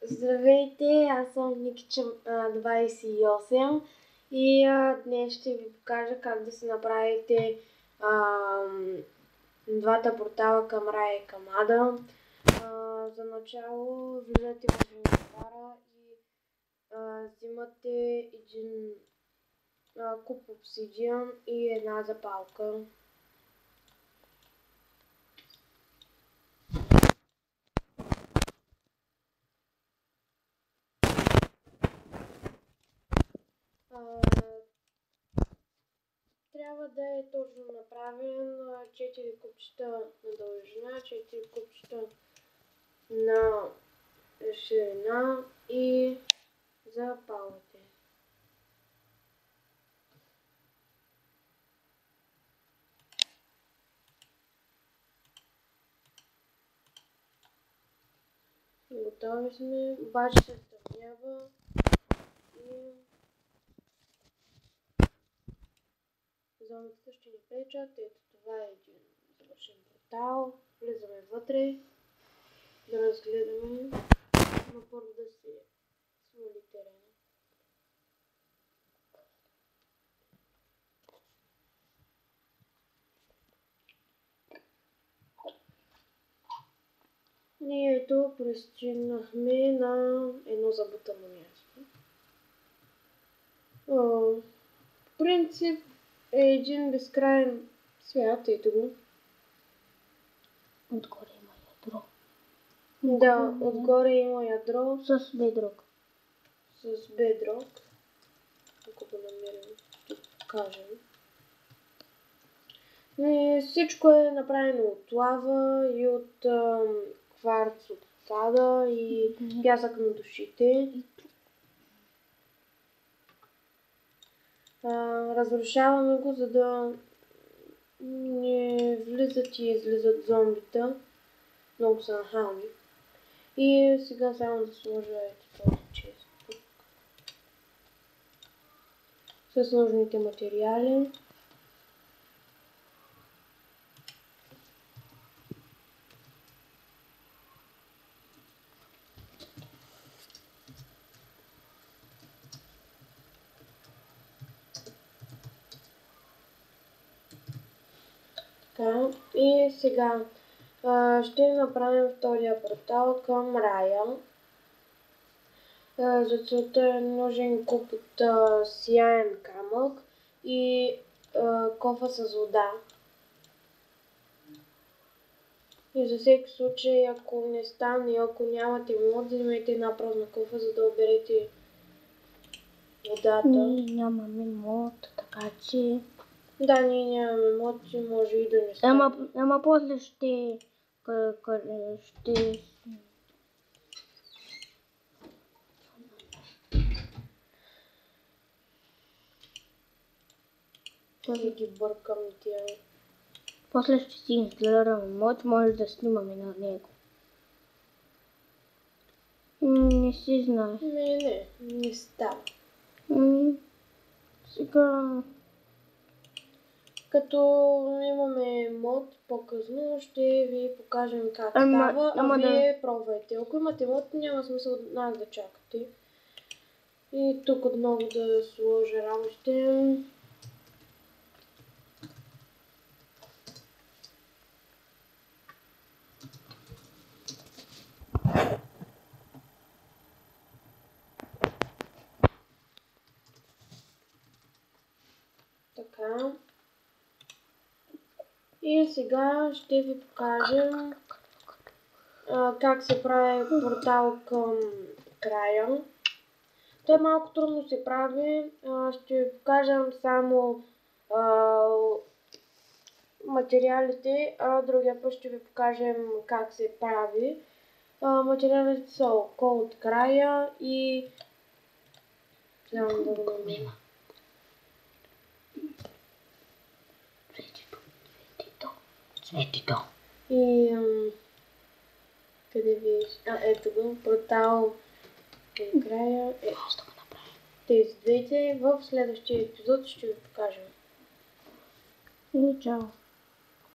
Здравейте, аз съм Никича 28 и днес ще ви покажа как да си направите двата портала към Рая и към Ада. За начало влизате в инвентара и взимате един куп обсидиан и една запалка. Трябва да е точно направен 4 купчета на дължина, 4 купчета на ширина и запалвате. Готови сме, обаче се стъмнява и зомбите ще ни пречат. Ето това е един завършен портал. Влизаме вътре да разгледаме, но първо да се свали терена. Ние ето пристигнахме на едно забутано място. В принцип е един безкрайен свят, ето го. Отгоре има ядро. Да, отгоре има ядро. С бедрок. С бедрок. Ако го намерим, ще покажем. И всичко е направено от лава и от кварц от сада и пясък на душите. Разрушаваме го, за да не влизат и излизат зомбита. Много са нахални. И сега само да сложа този чест тук. С нужните материали. Така, и сега ще направим втория портал към Рая. За целта е нужен куп от сияен камък и кофа с вода. И за всеки случай, ако не стане, ако нямате мод, вземете една празна кофа, за да оберете водата. Ние нямаме мод, така че... Да, ние нямаме мод и може и да не стане. Ама после ще... Ще ги бъркам тия. После ще си инсталираме мод, може да снимаме на него. Не си знае. Не става. Сега... Като имаме мод по-късно, ще ви покажем как става, вие пробвайте. Ако имате мод, няма смисъл от нас да чакате. И тук отново да сложа работите. Така. И сега ще ви покажем как се прави портал към края. Той малко трудно се прави. Ще ви покажем само материалите, а другия път ще ви покажем как се прави. Материалите са около от края и... Няма да го намеря. Светито. И... къде виж? Ето го. Портал към края. Аз да го направя. Тези двете в следващия епизод ще ви покажем. И чао.